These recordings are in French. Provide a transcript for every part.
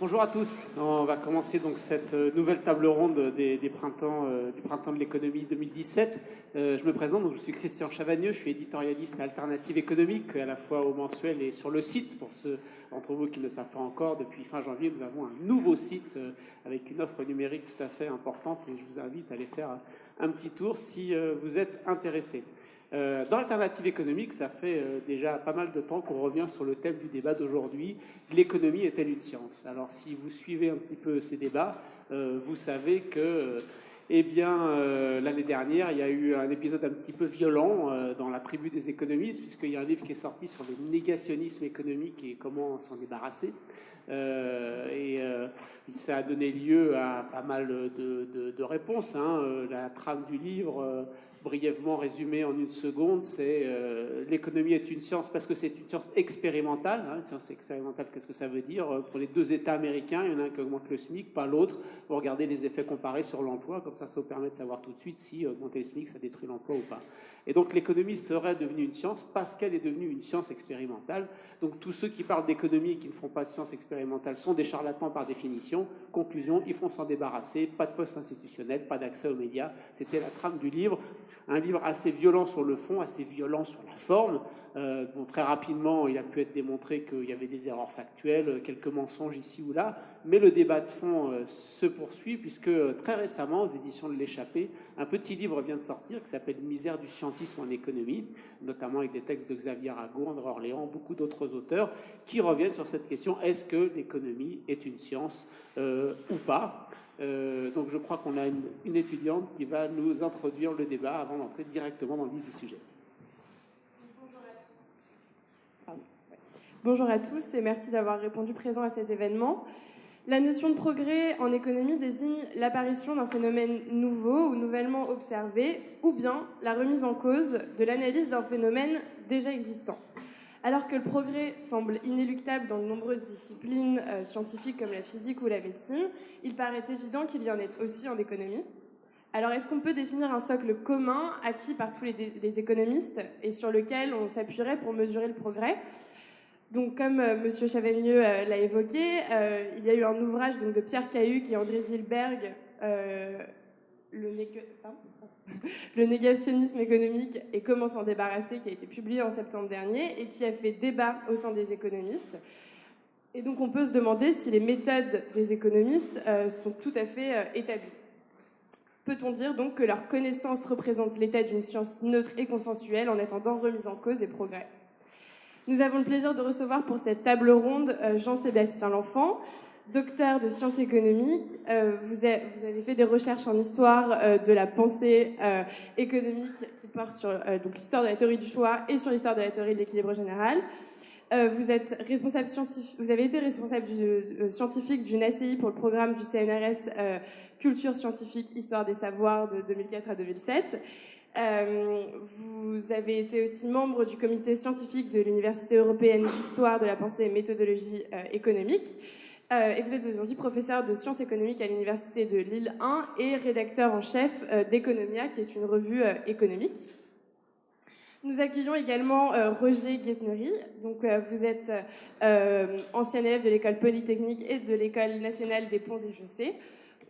Bonjour à tous. On va commencer donc cette nouvelle table ronde du printemps de l'économie 2017. Je me présente, donc je suis Christian Chavagneux, je suis éditorialiste à Alternative économique, à la fois au mensuel et sur le site. Pour ceux d'entre vous qui ne le savent pas encore, depuis fin janvier, nous avons un nouveau site avec une offre numérique tout à fait importante et je vous invite à aller faire un petit tour si vous êtes intéressés. Dans l'Alternative économique, ça fait déjà pas mal de temps qu'on revient sur le thème du débat d'aujourd'hui. L'économie est-elle une science? Alors, si vous suivez un petit peu ces débats, vous savez que, l'année dernière, il y a eu un épisode un petit peu violent dans la tribu des économistes, puisqu'il y a un livre qui est sorti sur le négationnisme économique et comment s'en débarrasser. Ça a donné lieu à pas mal de réponses. La trame du livre, brièvement résumée en une seconde, c'est l'économie est une science parce que c'est une science expérimentale. Une science expérimentale, qu'est-ce que ça veut dire? Pour les deux États américains, il y en a un qui augmente le SMIC, pas l'autre. Vous regardez les effets comparés sur l'emploi, comme ça vous permet de savoir tout de suite si augmenter le SMIC, ça détruit l'emploi ou pas. Et donc l'économie serait devenue une science parce qu'elle est devenue une science expérimentale. Donc tous ceux qui parlent d'économie et qui ne font pas de science expérimentale sont des charlatans par définition. Conclusion, ils font s'en débarrasser, pas de poste institutionnel, pas d'accès aux médias. C'était la trame du livre. Un livre assez violent sur le fond, assez violent sur la forme. Très rapidement, il a pu être démontré qu'il y avait des erreurs factuelles, quelques mensonges ici ou là, mais le débat de fond se poursuit puisque très récemment, aux éditions de l'Échappée, un petit livre vient de sortir qui s'appelle « Misère du scientisme en économie », notamment avec des textes de Xavier Arago, André Orléans, beaucoup d'autres auteurs qui reviennent sur cette question: est-ce que l'économie est une science ou pas? Donc je crois qu'on a une étudiante qui va nous introduire le débat avant d'entrer directement dans le vif du sujet. Bonjour à tous et merci d'avoir répondu présent à cet événement. La notion de progrès en économie désigne l'apparition d'un phénomène nouveau ou nouvellement observé, ou bien la remise en cause de l'analyse d'un phénomène déjà existant. Alors que le progrès semble inéluctable dans de nombreuses disciplines scientifiques comme la physique ou la médecine, il paraît évident qu'il y en est aussi en économie. Alors, est-ce qu'on peut définir un socle commun acquis par tous les économistes et sur lequel on s'appuierait pour mesurer le progrès ? Donc, comme M. Chavagneux l'a évoqué, il y a eu un ouvrage de Pierre Cahuc et André Zilberg, le négationnisme économique et comment s'en débarrasser, qui a été publié en septembre dernier et qui a fait débat au sein des économistes. Et donc, on peut se demander si les méthodes des économistes sont tout à fait établies. Peut-on dire donc que leur connaissance représente l'état d'une science neutre et consensuelle en attendant remise en cause et progrès? Nous avons le plaisir de recevoir pour cette table ronde Jean-Sébastien L'Enfant, docteur de sciences économiques. Vous avez fait des recherches en histoire de la pensée économique qui portent sur donc l'histoire de la théorie du choix et sur l'histoire de la théorie de l'équilibre général. Vous avez été responsable scientifique d'une ACI pour le programme du CNRS Culture scientifique, Histoire des savoirs de 2004 à 2007. Vous avez été aussi membre du comité scientifique de l'Université européenne d'histoire de la pensée et méthodologie économique. Et vous êtes aujourd'hui professeur de sciences économiques à l'Université de Lille 1 et rédacteur en chef d'Economia, qui est une revue économique. Nous accueillons également Roger Guesnery. Donc, vous êtes ancien élève de l'école polytechnique et de l'école nationale des ponts et chaussées.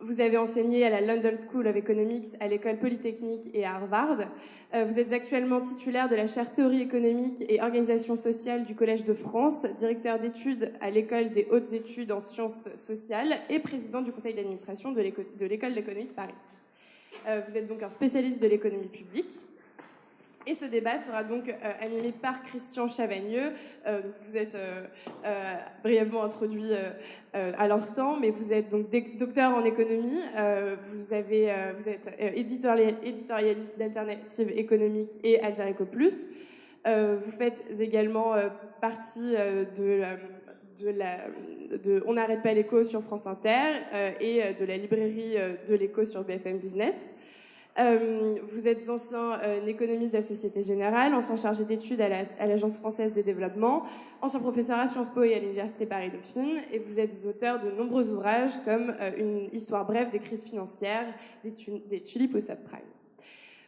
Vous avez enseigné à la London School of Economics, à l'école polytechnique et à Harvard. Vous êtes actuellement titulaire de la chaire théorie économique et organisation sociale du Collège de France, directeur d'études à l'école des hautes études en sciences sociales et président du conseil d'administration de l'école d'économie de Paris. Vous êtes donc un spécialiste de l'économie publique. Et ce débat sera donc animé par Christian Chavagneux. Vous êtes brièvement introduit à l'instant, mais vous êtes donc docteur en économie. Vous êtes éditorialiste d'Alternative économique et Alter Eco Plus. Vous faites également partie de On n'arrête pas l'écho sur France Inter et de la librairie de l'écho sur BFM Business. Vous êtes ancien économiste de la Société Générale, ancien chargé d'études à l'Agence française de développement, ancien professeur à Sciences Po et à l'Université Paris-Dauphine, et vous êtes auteur de nombreux ouvrages comme Une histoire brève des crises financières, des tulipes aux subprimes.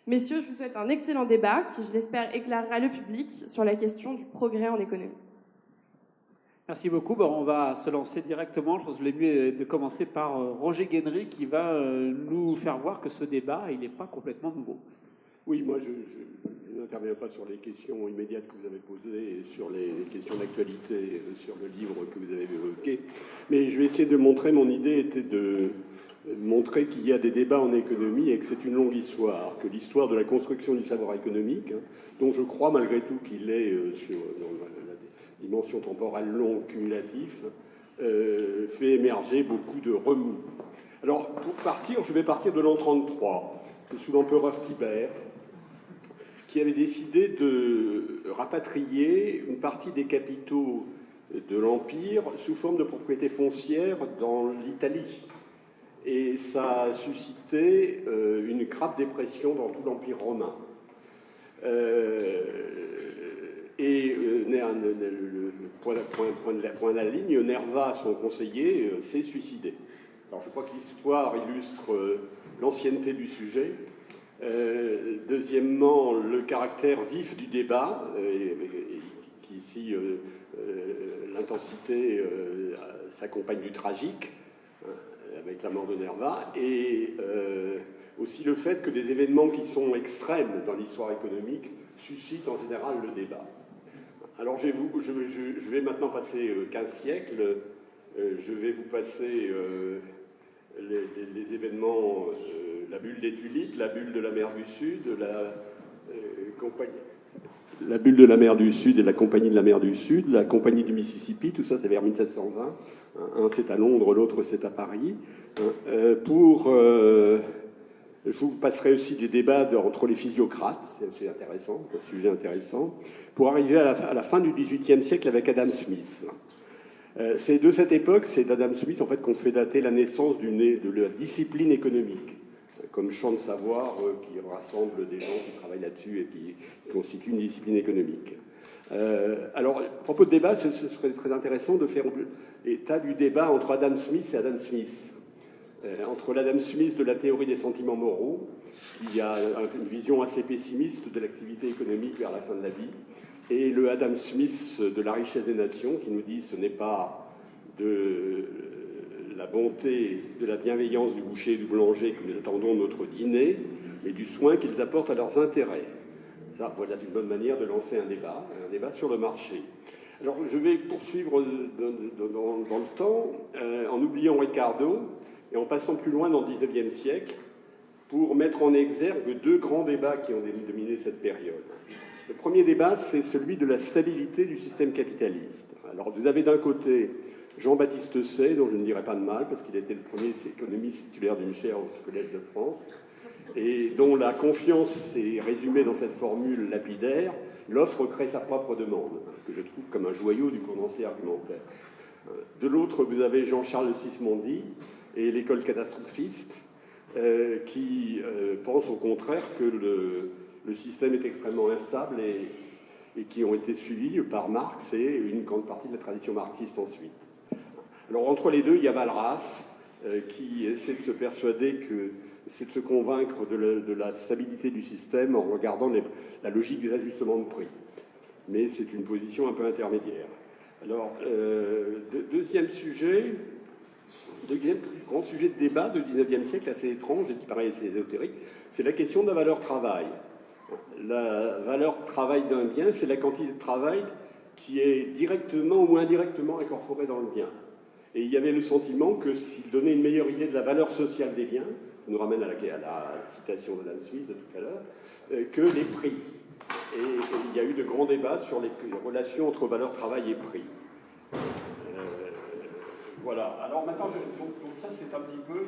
Messieurs, je vous souhaite un excellent débat qui, je l'espère, éclairera le public sur la question du progrès en économie. Merci beaucoup. Bon, on va se lancer directement. Je pense que le mieux est de commencer par Roger Guenry qui va nous faire voir que ce débat, il n'est pas complètement nouveau. Oui, moi je n'interviens pas sur les questions immédiates que vous avez posées et sur les questions d'actualité, sur le livre que vous avez évoqué. Mais je vais essayer de montrer, mon idée était de montrer qu'il y a des débats en économie et que c'est une longue histoire, que l'histoire de la construction du savoir économique, dont je crois malgré tout qu'il est dans la dimension temporelle longue, cumulatif, fait émerger beaucoup de remous. Alors, pour partir, je vais partir de l'an 33, sous l'empereur Tibère, qui avait décidé de rapatrier une partie des capitaux de l'Empire sous forme de propriété foncière dans l'Italie. Et ça a suscité une grave dépression dans tout l'Empire romain. Le point de la ligne, Nerva, son conseiller, s'est suicidé. Alors je crois que l'histoire illustre l'ancienneté du sujet. Deuxièmement, le caractère vif du débat, qui ici, l'intensité s'accompagne du tragique, avec la mort de Nerva, et aussi le fait que des événements qui sont extrêmes dans l'histoire économique suscitent en général le débat. Alors je vais maintenant passer 15 siècles, je vais vous passer les événements, la bulle des tulipes, la bulle de la mer du Sud, la bulle de la mer du Sud et la compagnie de la mer du Sud, la compagnie du Mississippi, tout ça c'est vers 1720. Un c'est à Londres, l'autre c'est à Paris. Je vous passerai aussi des débats entre les physiocrates, c'est intéressant, c'est un sujet intéressant, pour arriver à la fin du XVIIIe siècle avec Adam Smith. C'est de cette époque, c'est d'Adam Smith en fait qu'on fait dater la naissance de la discipline économique, comme champ de savoir qui rassemble des gens qui travaillent là-dessus et qui constitue une discipline économique. Alors, à propos de débat, ce serait très intéressant de faire état du débat entre Adam Smith et Adam Smith. Entre l'Adam Smith de la théorie des sentiments moraux, qui a une vision assez pessimiste de l'activité économique vers la fin de la vie, et le Adam Smith de la richesse des nations, qui nous dit ce n'est pas de la bonté, de la bienveillance du boucher et du boulanger que nous attendons notre dîner, mais du soin qu'ils apportent à leurs intérêts. Ça, voilà une bonne manière de lancer un débat sur le marché. Alors, je vais poursuivre dans le temps, en oubliant Ricardo, et en passant plus loin dans le XIXe siècle, pour mettre en exergue deux grands débats qui ont dominé cette période. Le premier débat, c'est celui de la stabilité du système capitaliste. Alors, vous avez d'un côté Jean-Baptiste Say, dont je ne dirai pas de mal, parce qu'il était le premier économiste titulaire d'une chaire au Collège de France, et dont la confiance est résumée dans cette formule lapidaire, l'offre crée sa propre demande, que je trouve comme un joyau du condensé argumentaire. De l'autre, vous avez Jean-Charles Sismondi et l'école catastrophiste, qui pense au contraire que le système est extrêmement instable et qui ont été suivis par Marx et une grande partie de la tradition marxiste ensuite. Alors entre les deux, il y a Walras, qui essaie de se persuader c'est de se convaincre de la stabilité du système en regardant la logique des ajustements de prix. Mais c'est une position un peu intermédiaire. Alors, deuxième grand sujet de débat du XIXe siècle, assez étrange et qui paraît assez ésotérique, c'est la question de la valeur travail. La valeur travail d'un bien, c'est la quantité de travail qui est directement ou indirectement incorporée dans le bien. Et il y avait le sentiment que s'il donnait une meilleure idée de la valeur sociale des biens, ça nous ramène à la citation d'Adam Smith de tout à l'heure, que les prix. Et il y a eu de grands débats sur les relations entre valeur travail et prix. Voilà. Alors maintenant, donc ça c'est un petit peu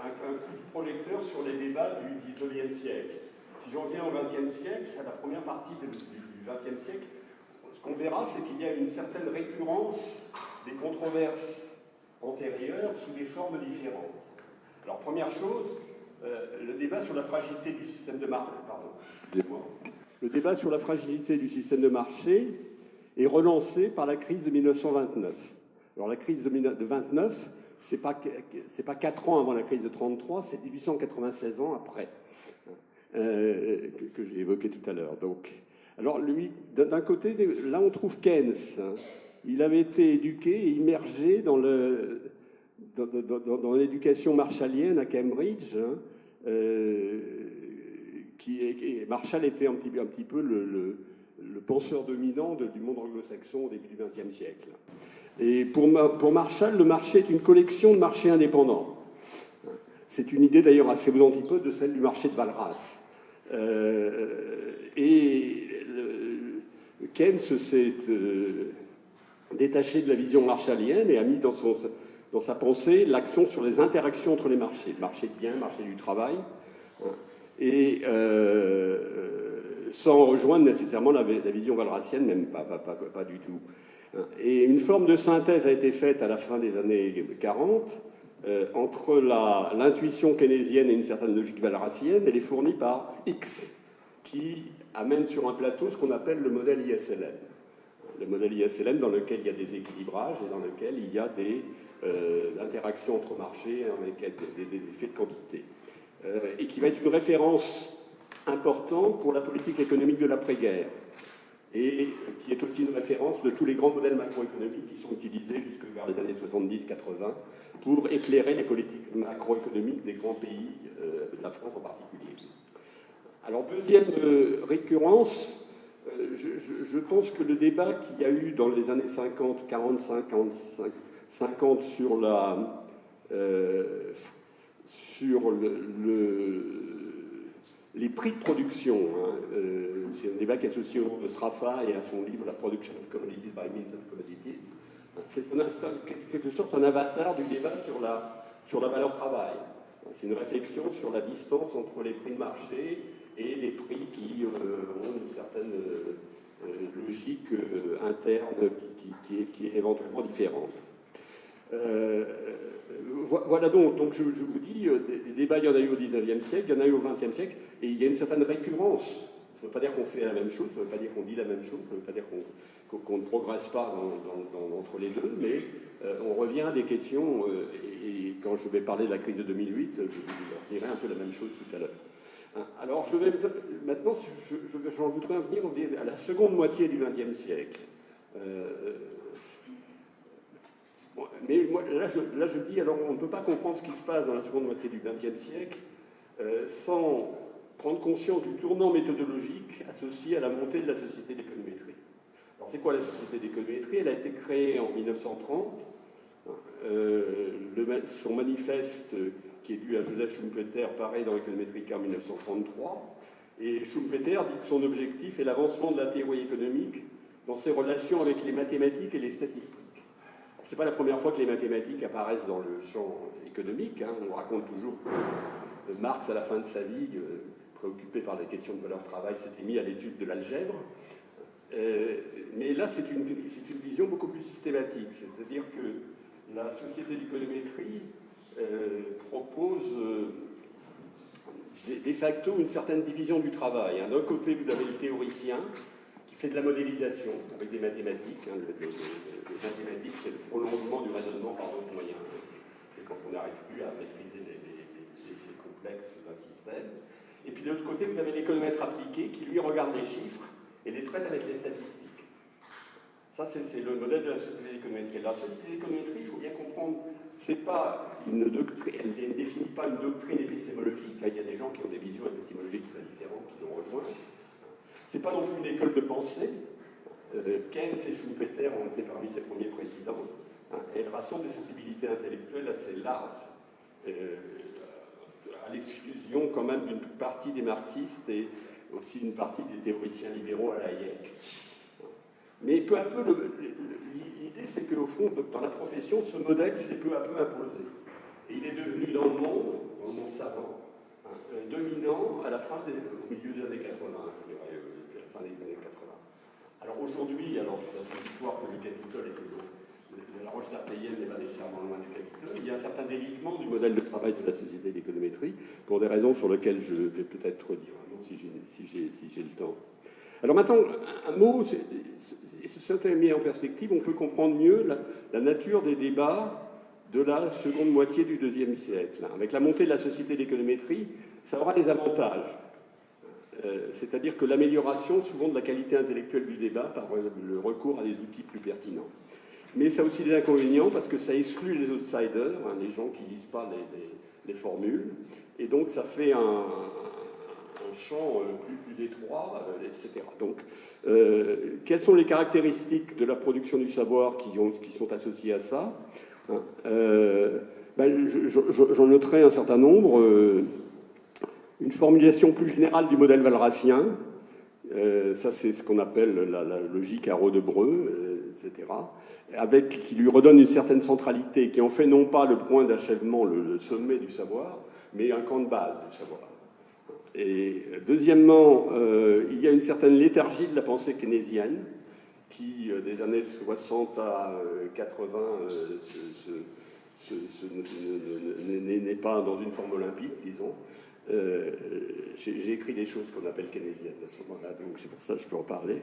un coup de projecteur sur les débats du XIXe siècle. Si j'en viens au XXe siècle, à la première partie du XXe siècle, ce qu'on verra, c'est qu'il y a une certaine récurrence des controverses antérieures sous des formes différentes. Alors, première chose, le débat sur la fragilité du système de marché. Le débat sur la fragilité du système de marché est relancé par la crise de 1929. Alors, la crise de 1929, c'est pas 4 ans avant la crise de 1933, c'est 1896 ans après, que j'ai évoqué tout à l'heure. Donc, alors, lui, d'un côté, là, on trouve Keynes, il avait été éduqué et immergé dans l'éducation marshallienne à Cambridge. Hein, Marshall était un petit peu le penseur dominant du monde anglo-saxon au début du XXe siècle. Et pour Marshall, le marché est une collection de marchés indépendants. C'est une idée d'ailleurs assez aux antipodes de celle du marché de Walras. Keynes s'est détaché de la vision marshallienne et a mis dans sa pensée l'accent sur les interactions entre les marchés. Le marché de biens, le marché du travail. Et sans rejoindre nécessairement la vision walrasienne, même pas du tout. Et une forme de synthèse a été faite à la fin des années 40 entre l'intuition keynésienne et une certaine logique walrasienne. Elle est fournie par X, qui amène sur un plateau ce qu'on appelle le modèle ISLM. Le modèle ISLM dans lequel il y a des équilibrages et dans lequel il y a des interactions entre marchés avec des effets de quantité. Et qui va être une référence importante pour la politique économique de l'après-guerre. Et qui est aussi une référence de tous les grands modèles macroéconomiques qui sont utilisés jusque vers les années 70-80 pour éclairer les politiques macroéconomiques des grands pays, de la France en particulier. Alors, deuxième récurrence, je pense que le débat qu'il y a eu dans les années 50, 45, 45, 50 sur les prix de production, hein, c'est un débat qui est associé au nom de Sraffa et à son livre « La Production of Commodities by Means of Commodities ». C'est quelque sorte un avatar du débat sur la valeur travail. C'est une réflexion sur la distance entre les prix de marché et les prix qui ont une certaine logique interne qui est éventuellement différente. Voilà donc je vous dis, des débats, il y en a eu au XIXe siècle, il y en a eu au XXe siècle, et il y a une certaine récurrence. Ça ne veut pas dire qu'on fait la même chose, ça ne veut pas dire qu'on dit la même chose, ça ne veut pas dire qu'on ne progresse pas entre les deux, mais on revient à des questions, et quand je vais parler de la crise de 2008, je vous dirai un peu la même chose tout à l'heure. Alors maintenant, j'en voudrais venir à la seconde moitié du XXe siècle. Mais moi, là, je dis, alors on ne peut pas comprendre ce qui se passe dans la seconde moitié du XXe siècle sans prendre conscience du tournant méthodologique associé à la montée de la société d'économétrie. Alors, c'est quoi la société d'économétrie? Elle a été créée en 1930. Son manifeste, qui est dû à Joseph Schumpeter, paraît dans l'économétrica en 1933. Et Schumpeter dit que son objectif est l'avancement de la théorie économique dans ses relations avec les mathématiques et les statistiques. Ce n'est pas la première fois que les mathématiques apparaissent dans le champ économique. Hein. On raconte toujours que Marx, à la fin de sa vie, préoccupé par les questions de valeur-travail, s'était mis à l'étude de l'algèbre. Mais là, c'est une vision beaucoup plus systématique. C'est-à-dire que la société d'économétrie propose de facto une certaine division du travail. D'un côté, vous avez le théoricien qui fait de la modélisation avec des mathématiques. Hein. Les mathématiques, c'est le prolongement du raisonnement par d'autres moyens. C'est quand on n'arrive plus à maîtriser ces complexes d'un système. Et puis de l'autre côté, vous avez l'économètre appliqué qui, lui, regarde les chiffres et les traite avec les statistiques. Ça, c'est le modèle de la société d'économétrie. La société d'économétrie, il faut bien comprendre, c'est pas une doctrine, elle ne définit pas une doctrine épistémologique. Là, il y a des gens qui ont des visions épistémologiques très différentes qui l'ont rejoint. C'est pas non plus une école de pensée. Keynes et Schumpeter ont été parmi ses premiers présidents. Elle rassemble des sensibilités intellectuelles assez larges, à l'exclusion quand même d'une partie des marxistes et aussi d'une partie des théoriciens libéraux à la Hayek. Mais peu à peu, l'idée c'est qu'au fond, dans la profession, ce modèle s'est peu à peu imposé. Et il est devenu dans le monde savant, dominant au milieu des années 80, je dirais, la fin des années 80. Alors aujourd'hui, c'est l'histoire que le Capitole et que la roche tartéienne n'est pas nécessairement loin du Capitole, il y a un certain délitement du modèle de travail de la société d'économétrie, pour des raisons sur lesquelles je vais peut-être dire un mot si j'ai le temps. Alors maintenant, un mot, c'est mis en perspective, on peut comprendre mieux la nature des débats de la seconde moitié du IIe siècle. Avec la montée de la société d'économétrie, ça aura des avantages. c'est-à-dire que l'amélioration souvent de la qualité intellectuelle du débat par le recours à des outils plus pertinents. Mais ça a aussi des inconvénients parce que ça exclut les outsiders, hein, les gens qui ne lisent pas les formules, et donc ça fait un champ plus étroit, etc. Donc, quelles sont les caractéristiques de la production du savoir qui sont associées à ça, hein, j'en noterai un certain nombre. Une formulation plus générale du modèle walrasien, ça c'est ce qu'on appelle la logique à Rodebreu, etc., qui lui redonne une certaine centralité, qui en fait non pas le point d'achèvement, le sommet du savoir, mais un camp de base du savoir. Et deuxièmement, il y a une certaine léthargie de la pensée keynésienne, qui des années 60 à 80 n'est pas dans une forme olympique, disons. J'ai écrit des choses qu'on appelle keynésiennes à ce moment-là, donc c'est pour ça que je peux en parler.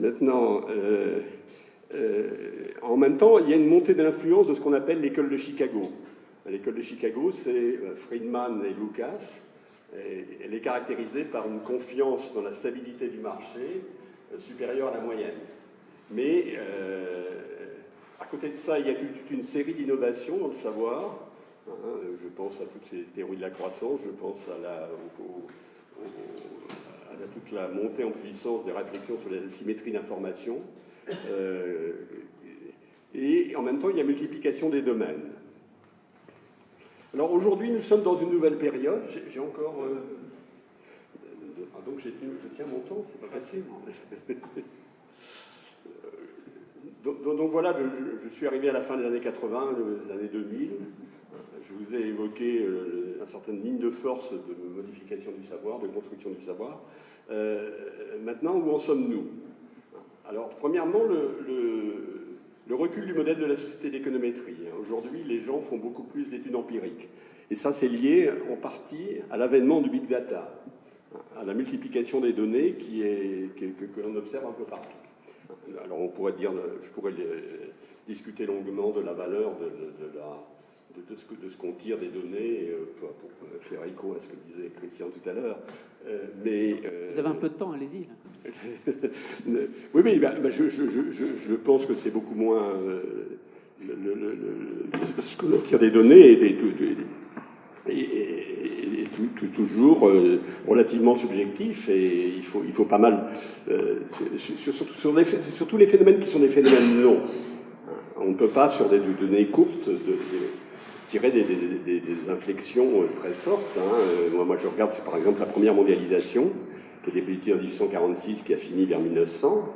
Maintenant, en même temps, il y a une montée de l'influence de ce qu'on appelle l'école de Chicago. L'école de Chicago, c'est Friedman et Lucas. Elle est caractérisée par une confiance dans la stabilité du marché supérieure à la moyenne. Mais à côté de ça, il y a toute une série d'innovations dans le savoir. Je pense à toutes les théories de la croissance, je pense à toute la montée en puissance des réflexions sur les asymétries d'information. Et en même temps, il y a multiplication des domaines. Alors aujourd'hui, nous sommes dans une nouvelle période. J'ai encore... donc je tiens mon temps, c'est pas facile. Donc voilà, je suis arrivé à la fin des années 80, des années 2000. Je vous ai évoqué une certaine ligne de force de modification du savoir, de construction du savoir. Maintenant, où en sommes-nous? Alors, premièrement, le recul du modèle de la société d'économétrie. Aujourd'hui, les gens font beaucoup plus d'études empiriques. Et ça, c'est lié en partie à l'avènement du big data, à la multiplication des données que l'on observe un peu partout. Alors, je pourrais discuter longuement de la valeur de ce qu'on tire des données, pour faire écho à ce que disait Christian tout à l'heure. Vous avez un peu de temps, allez-y. Oui, je pense que c'est beaucoup moins ce qu'on tire des données est toujours relativement subjectif, et il faut pas mal, sur tous les phénomènes qui sont des phénomènes longs. On ne peut pas, sur des données courtes, tirer des inflexions très fortes. Moi, je regarde, c'est par exemple la première mondialisation, qui a débuté en 1846, qui a fini vers 1900.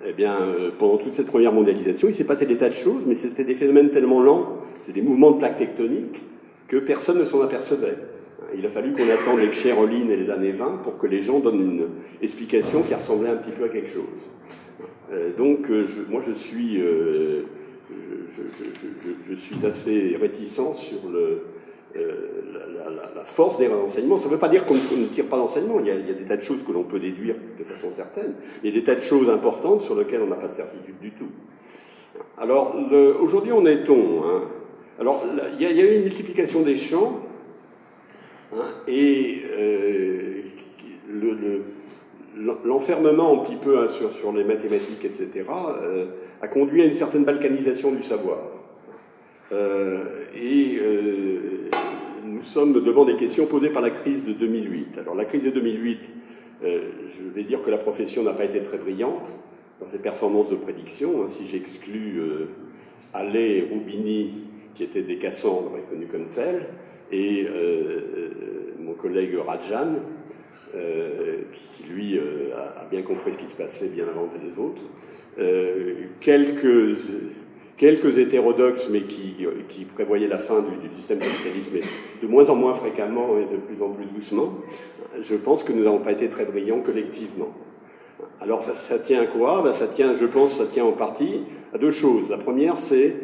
Eh bien, pendant toute cette première mondialisation, il s'est passé des tas de choses, mais c'était des phénomènes tellement lents, c'est des mouvements de plaques tectoniques, que personne ne s'en apercevait. Il a fallu qu'on attende les Kscherolines et les années 20 pour que les gens donnent une explication qui ressemblait un petit peu à quelque chose. Donc, moi, je suis assez réticent sur la force des renseignements. Ça ne veut pas dire qu'on ne tire pas d'enseignement. Il y a des tas de choses que l'on peut déduire de façon certaine. Il y a des tas de choses importantes sur lesquelles on n'a pas de certitude du tout. Alors, aujourd'hui, on est Alors, il y a eu une multiplication des champs, et l'enfermement un petit peu sur les mathématiques, etc., a conduit à une certaine balkanisation du savoir. Nous sommes devant des questions posées par la crise de 2008. Alors la crise de 2008, je vais dire que la profession n'a pas été très brillante dans ses performances de prédiction. Si j'exclus Halley et Rubini, qui étaient des Cassandres reconnus comme tels, et mon collègue Rajan, qui lui a bien compris ce qui se passait bien avant les autres, quelques hétérodoxes, mais qui prévoyaient la fin du système capitalisme, mais de moins en moins fréquemment et de plus en plus doucement. Je pense que nous n'avons pas été très brillants collectivement. Alors ça tient à quoi? Je pense que ça tient en partie à deux choses. La première, c'est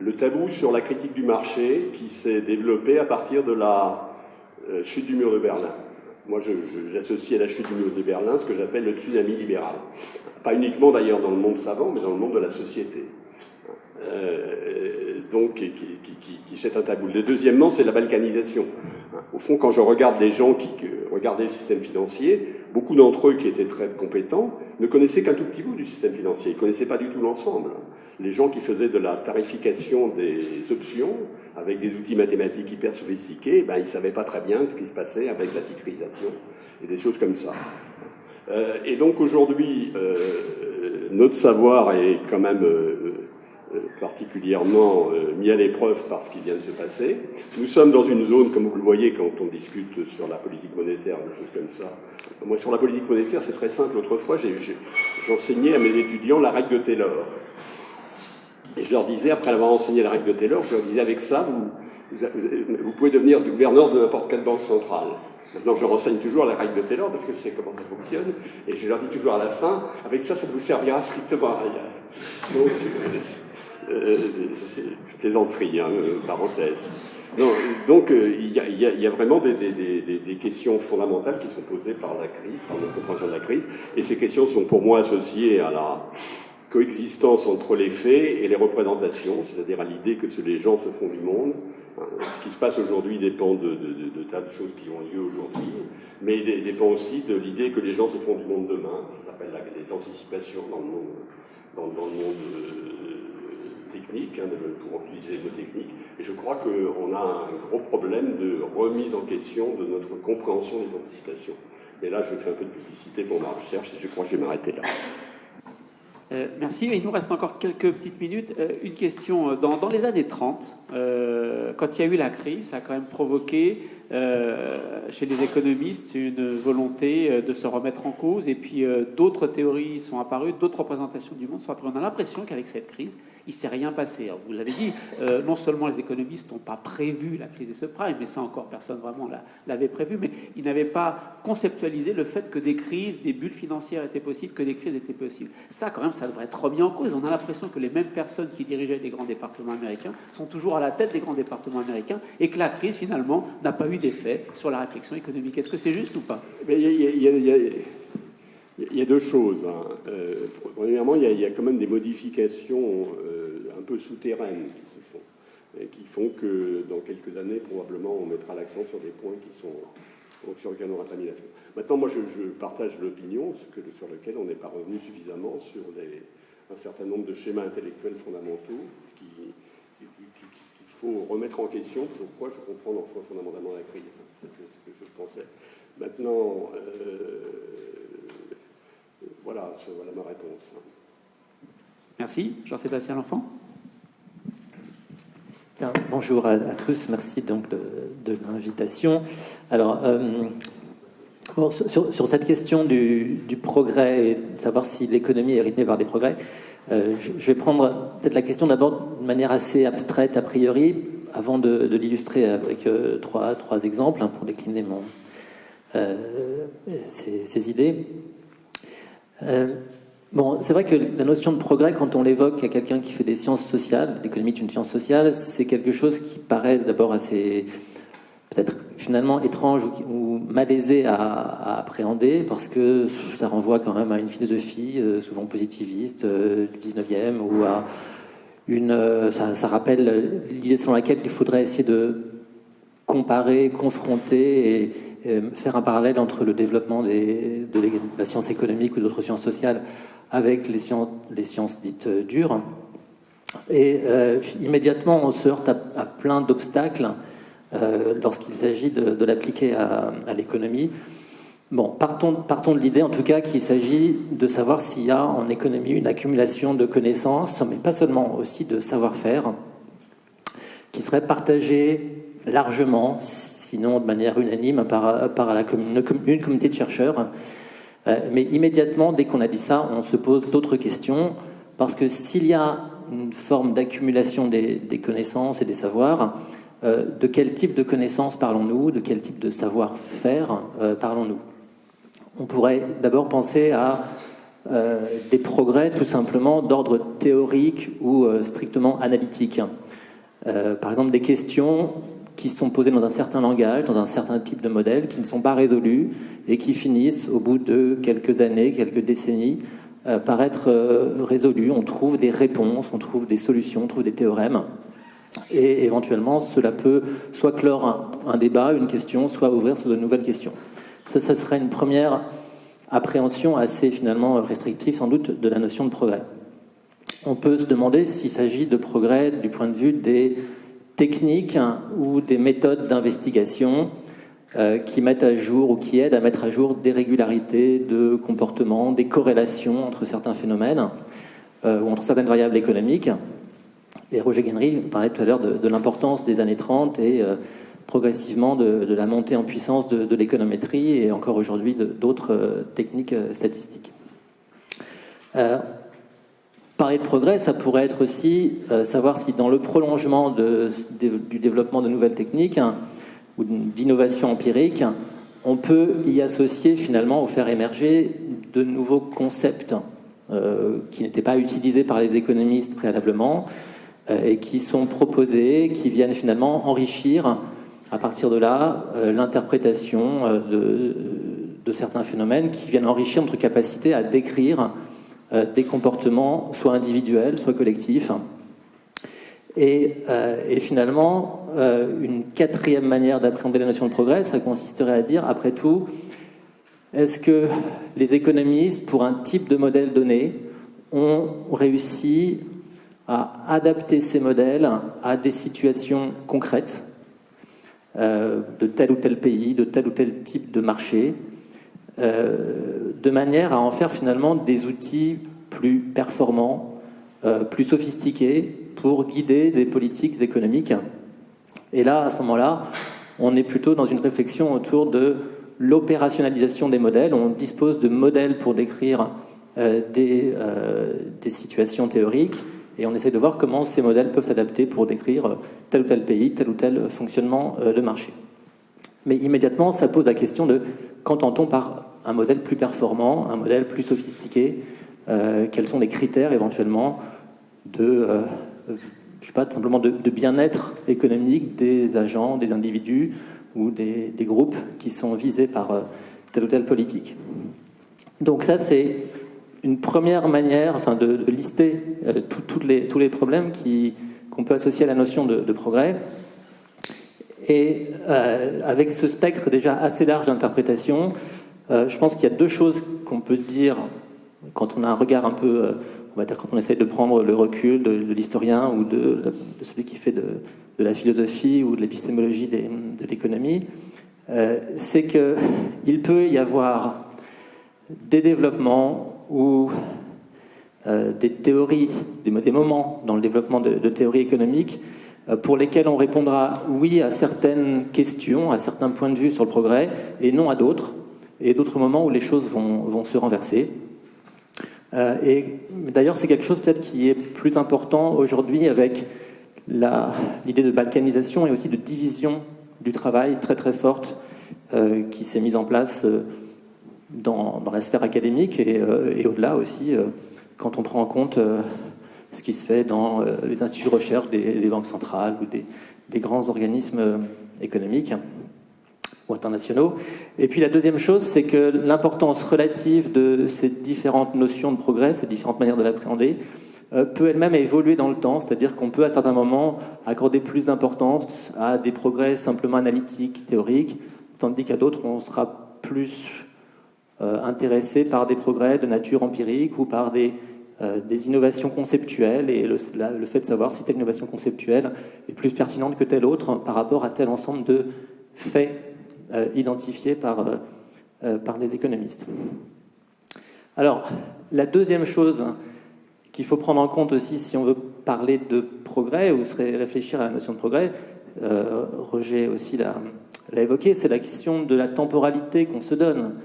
le tabou sur la critique du marché qui s'est développé à partir de la chute du mur de Berlin. Moi, j'associe à la chute du mur de Berlin ce que j'appelle le tsunami libéral. Pas uniquement d'ailleurs dans le monde savant, mais dans le monde de la société. Donc qui jette un tabou. Le deuxièmement, c'est la balkanisation. Au fond, quand je regarde des gens qui regardaient le système financier, beaucoup d'entre eux qui étaient très compétents ne connaissaient qu'un tout petit bout du système financier. Ils ne connaissaient pas du tout l'ensemble. Les gens qui faisaient de la tarification des options avec des outils mathématiques hyper sophistiqués, ben, ils ne savaient pas très bien ce qui se passait avec la titrisation et des choses comme ça. Et donc aujourd'hui, notre savoir est quand même particulièrement mis à l'épreuve par ce qui vient de se passer. Nous sommes dans une zone, comme vous le voyez quand on discute sur la politique monétaire, des choses comme ça. Moi, sur la politique monétaire, c'est très simple. Autrefois, j'enseignais à mes étudiants la règle de Taylor. Et je leur disais, après avoir enseigné la règle de Taylor, je leur disais, avec ça, vous pouvez devenir gouverneur de n'importe quelle banque centrale. Maintenant, je leur enseigne toujours la règle de Taylor, parce que je sais comment ça fonctionne, et je leur dis toujours à la fin, avec ça, ça ne vous servira strictement à rien. Donc, plaisanterie, hein, parenthèse. Non, donc, il y a vraiment des questions fondamentales qui sont posées par la crise, par notre compréhension de la crise, et ces questions sont pour moi associées à la coexistence entre les faits et les représentations, c'est-à-dire à l'idée que les gens se font du monde. Ce qui se passe aujourd'hui dépend de tas de choses qui ont lieu aujourd'hui, mais il dépend aussi de l'idée que les gens se font du monde demain. Ça s'appelle les anticipations dans le monde technique, hein, pour utiliser les mots techniques. Et je crois qu'on a un gros problème de remise en question de notre compréhension des anticipations. Mais là, je fais un peu de publicité pour ma recherche et je crois que je vais m'arrêter là. Merci. Il nous reste encore quelques petites minutes. Une question. Dans les années 30, quand il y a eu la crise, ça a quand même provoqué chez les économistes une volonté de se remettre en cause. Et puis d'autres théories sont apparues, d'autres représentations du monde sont apparues. On a l'impression qu'avec cette crise, il ne s'est rien passé. Alors, vous l'avez dit, non seulement les économistes n'ont pas prévu la crise des subprimes, mais ça encore personne vraiment l'avait prévu, mais ils n'avaient pas conceptualisé le fait que des crises, des bulles financières étaient possibles, que des crises étaient possibles. Ça, quand même, ça devrait être remis en cause. On a l'impression que les mêmes personnes qui dirigeaient des grands départements américains sont toujours à la tête des grands départements américains et que la crise, finalement, n'a pas eu d'effet sur la réflexion économique. Est-ce que c'est juste ou pas? Il y a deux choses. Hein. Premièrement, il y a quand même des modifications un peu souterraines qui se font, et qui font que dans quelques années, probablement, on mettra l'accent sur des points sur lesquels on n'aura pas mis l'accent. Maintenant, moi, je partage l'opinion sur lequel on n'est pas revenu suffisamment sur un certain nombre de schémas intellectuels fondamentaux qu'il faut remettre en question. Pourquoi je comprends fondamentalement la crise. C'est ce que je pensais. Maintenant, voilà ma réponse. Merci. Jean-Sébastien L'Enfant. Bien, bonjour à tous, merci donc de l'invitation. Alors, sur cette question du progrès et de savoir si l'économie est rythmée par des progrès, je vais prendre peut-être la question d'abord de manière assez abstraite a priori, avant de l'illustrer avec trois exemples pour décliner ces idées. Bon, c'est vrai que la notion de progrès, quand on l'évoque à quelqu'un qui fait des sciences sociales, l'économie est une science sociale, c'est quelque chose qui paraît d'abord assez, peut-être finalement étrange ou malaisé à appréhender, parce que ça renvoie quand même à une philosophie souvent positiviste du 19e, ou à ça rappelle l'idée selon laquelle il faudrait essayer de comparer, confronter et faire un parallèle entre le développement de la science économique ou d'autres sciences sociales avec les sciences dites dures. Et immédiatement, on se heurte à plein d'obstacles lorsqu'il s'agit de l'appliquer à l'économie. Bon, partons de l'idée, en tout cas, qu'il s'agit de savoir s'il y a en économie une accumulation de connaissances, mais pas seulement, aussi de savoir-faire, qui serait partagé largement, sinon de manière unanime, par une communauté de chercheurs. Mais immédiatement, dès qu'on a dit ça, on se pose d'autres questions, parce que s'il y a une forme d'accumulation des connaissances et des savoirs, de quel type de connaissances parlons-nous? De quel type de savoir-faire parlons-nous? On pourrait d'abord penser à des progrès tout simplement d'ordre théorique ou strictement analytique. Par exemple, des questions qui sont posées dans un certain langage, dans un certain type de modèle, qui ne sont pas résolues et qui finissent, au bout de quelques années, quelques décennies, paraître résolue. On trouve des réponses, on trouve des solutions, on trouve des théorèmes. Et éventuellement, cela peut soit clore un débat, une question, soit ouvrir sur de nouvelles questions. Ça serait une première appréhension assez finalement restrictive, sans doute, de la notion de progrès. On peut se demander s'il s'agit de progrès du point de vue des techniques ou des méthodes d'investigation qui mettent à jour ou qui aident à mettre à jour des régularités de comportement, des corrélations entre certains phénomènes ou entre certaines variables économiques. Et Roger Guenry parlait tout à l'heure de l'importance des années 30 et progressivement de la montée en puissance de l'économétrie et encore aujourd'hui d'autres techniques statistiques. Parler de progrès, ça pourrait être aussi savoir si dans le prolongement du développement de nouvelles techniques ou d'innovation empirique, on peut y associer finalement ou faire émerger de nouveaux concepts qui n'étaient pas utilisés par les économistes préalablement et qui sont proposés, qui viennent finalement enrichir à partir de là l'interprétation de certains phénomènes, qui viennent enrichir notre capacité à décrire des comportements soit individuels, soit collectifs. Et finalement, une quatrième manière d'appréhender la notion de progrès, ça consisterait à dire, après tout, est-ce que les économistes, pour un type de modèle donné, ont réussi à adapter ces modèles à des situations concrètes de tel ou tel pays, de tel ou tel type de marché, de manière à en faire finalement des outils plus performants, plus sophistiqués pour guider des politiques économiques. Et là, à ce moment-là, on est plutôt dans une réflexion autour de l'opérationnalisation des modèles. On dispose de modèles pour décrire des situations théoriques et on essaie de voir comment ces modèles peuvent s'adapter pour décrire tel ou tel pays, tel ou tel fonctionnement de marché. Mais immédiatement, ça pose la question de qu'entend-on par un modèle plus performant, un modèle plus sophistiqué, quels sont les critères éventuellement de, je sais pas, simplement de bien-être économique des agents, des individus ou des groupes qui sont visés par telle ou telle politique. Donc ça, c'est une première manière de lister tous les problèmes qu'on peut associer à la notion de progrès. Et avec ce spectre déjà assez large d'interprétation, je pense qu'il y a deux choses qu'on peut dire quand on a un regard un peu, on va dire quand on essaie de prendre le recul de l'historien ou de celui qui fait de la philosophie ou de l'épistémologie de l'économie, c'est qu'il peut y avoir des développements ou des théories, des moments dans le développement de théories économiques pour lesquels on répondra oui à certaines questions, à certains points de vue sur le progrès, et non à d'autres, et d'autres moments où les choses vont se renverser. Et d'ailleurs, c'est quelque chose peut-être qui est plus important aujourd'hui avec l'idée de balkanisation et aussi de division du travail très très forte qui s'est mise en place dans la sphère académique et au-delà aussi quand on prend en compte ce qui se fait dans les instituts de recherche des banques centrales ou des grands organismes économiques ou internationaux. Et puis la deuxième chose, c'est que l'importance relative de ces différentes notions de progrès, ces différentes manières de l'appréhender, peut elle-même évoluer dans le temps, c'est-à-dire qu'on peut à certains moments accorder plus d'importance à des progrès simplement analytiques, théoriques, tandis qu'à d'autres, on sera plus intéressé par des progrès de nature empirique ou par des innovations conceptuelles, et le fait de savoir si telle innovation conceptuelle est plus pertinente que telle autre par rapport à tel ensemble de faits identifiés par les économistes. Alors, la deuxième chose qu'il faut prendre en compte aussi si on veut parler de progrès ou réfléchir à la notion de progrès, Roger aussi l'a évoqué, c'est la question de la temporalité qu'on se donne.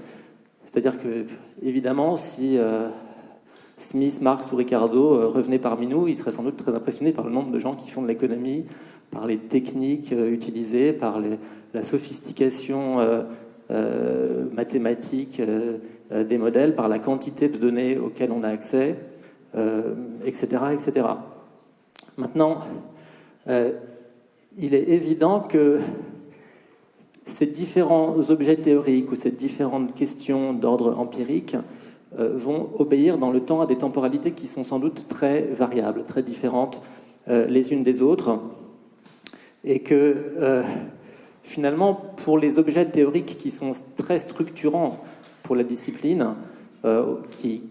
C'est-à-dire que, évidemment, si Smith, Marx ou Ricardo revenaient parmi nous, ils seraient sans doute très impressionnés par le nombre de gens qui font de l'économie, par les techniques utilisées, par la sophistication mathématique des modèles, par la quantité de données auxquelles on a accès, etc., etc. Maintenant, il est évident que ces différents objets théoriques ou ces différentes questions d'ordre empirique vont obéir dans le temps à des temporalités qui sont sans doute très variables, très différentes les unes des autres, et que finalement, pour les objets théoriques qui sont très structurants pour la discipline, qui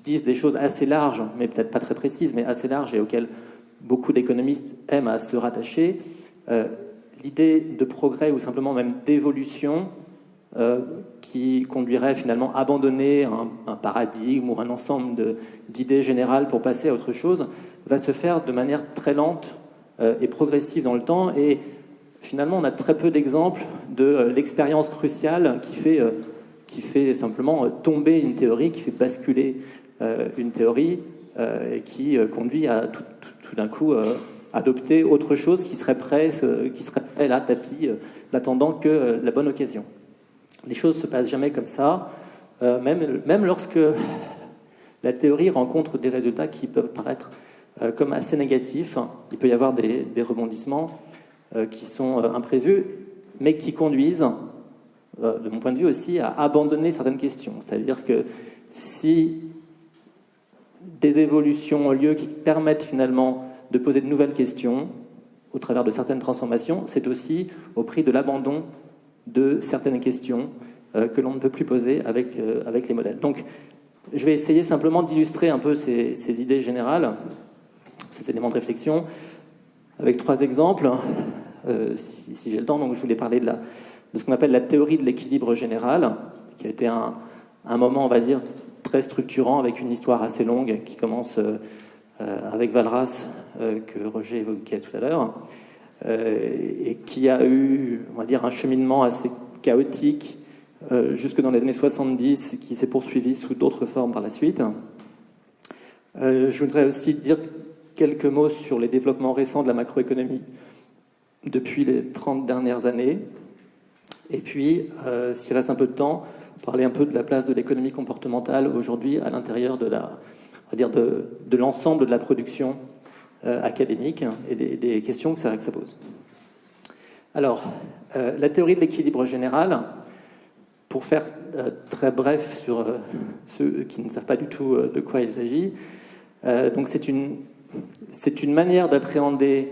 disent des choses assez larges, mais peut-être pas très précises, mais assez larges et auxquelles beaucoup d'économistes aiment à se rattacher, l'idée de progrès ou simplement même d'évolution qui conduirait finalement à abandonner un paradigme ou un ensemble d'idées générales pour passer à autre chose, va se faire de manière très lente et progressive dans le temps. Et finalement, on a très peu d'exemples de l'expérience cruciale qui fait simplement tomber une théorie, qui fait basculer une théorie et qui conduit à tout d'un coup adopter autre chose qui serait prêt là, tapis, n'attendant que la bonne occasion. Les choses ne se passent jamais comme ça, même lorsque la théorie rencontre des résultats qui peuvent paraître comme assez négatifs. Il peut y avoir des rebondissements qui sont imprévus, mais qui conduisent, de mon point de vue aussi, à abandonner certaines questions. C'est-à-dire que si des évolutions ont lieu qui permettent finalement de poser de nouvelles questions au travers de certaines transformations, c'est aussi au prix de l'abandon de certaines questions que l'on ne peut plus poser avec les modèles. Donc, je vais essayer simplement d'illustrer un peu ces idées générales, ces éléments de réflexion, avec 3 exemples, si j'ai le temps. Donc, je voulais parler de ce qu'on appelle la théorie de l'équilibre général, qui a été un moment, on va dire, très structurant, avec une histoire assez longue, qui commence avec Walras, que Roger évoquait tout à l'heure, et qui a eu, on va dire, un cheminement assez chaotique jusque dans les années 70, qui s'est poursuivi sous d'autres formes par la suite. Je voudrais aussi dire quelques mots sur les développements récents de la macroéconomie depuis les 30 dernières années. Et puis, s'il reste un peu de temps, parler un peu de la place de l'économie comportementale aujourd'hui à l'intérieur de l'ensemble de la production académique et des questions que ça pose. Alors, la théorie de l'équilibre général, pour faire très bref sur ceux qui ne savent pas du tout de quoi il s'agit, donc c'est une manière d'appréhender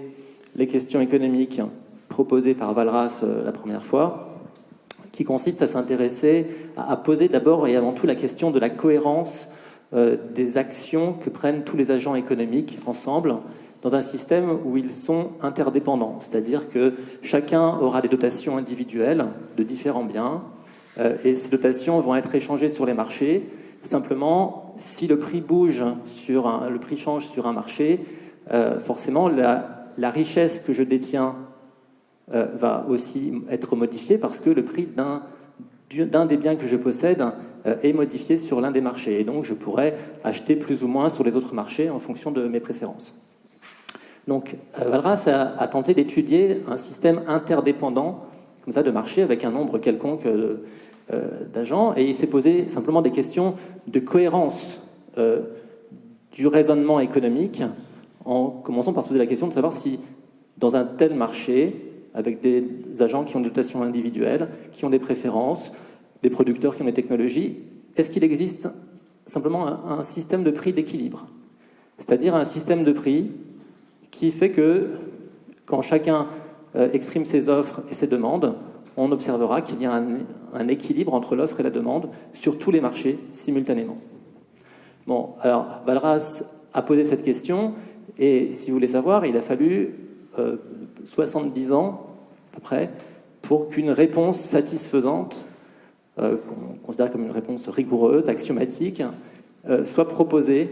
les questions économiques proposées par Walras la première fois, qui consiste à s'intéresser, à poser d'abord et avant tout la question de la cohérence des actions que prennent tous les agents économiques ensemble dans un système où ils sont interdépendants, c'est-à-dire que chacun aura des dotations individuelles de différents biens et ces dotations vont être échangées sur les marchés. Simplement, si le prix bouge le prix change sur un marché, forcément la richesse que je détiens va aussi être modifiée parce que le prix d'un des biens que je possède est modifié sur l'un des marchés. Et donc, je pourrais acheter plus ou moins sur les autres marchés en fonction de mes préférences. Donc, Walras a tenté d'étudier un système interdépendant, comme ça, de marché, avec un nombre quelconque d'agents, et il s'est posé simplement des questions de cohérence du raisonnement économique, en commençant par se poser la question de savoir si, dans un tel marché, avec des agents qui ont des dotations individuelles, qui ont des préférences, des producteurs qui ont des technologies, est-ce qu'il existe simplement un système de prix d'équilibre? C'est-à-dire un système de prix qui fait que, quand chacun exprime ses offres et ses demandes, on observera qu'il y a un équilibre entre l'offre et la demande sur tous les marchés simultanément. Bon, alors, Walras a posé cette question, et si vous voulez savoir, il a fallu 70 ans, à peu près, pour qu'une réponse satisfaisante, qu'on considère comme une réponse rigoureuse, axiomatique, soit proposée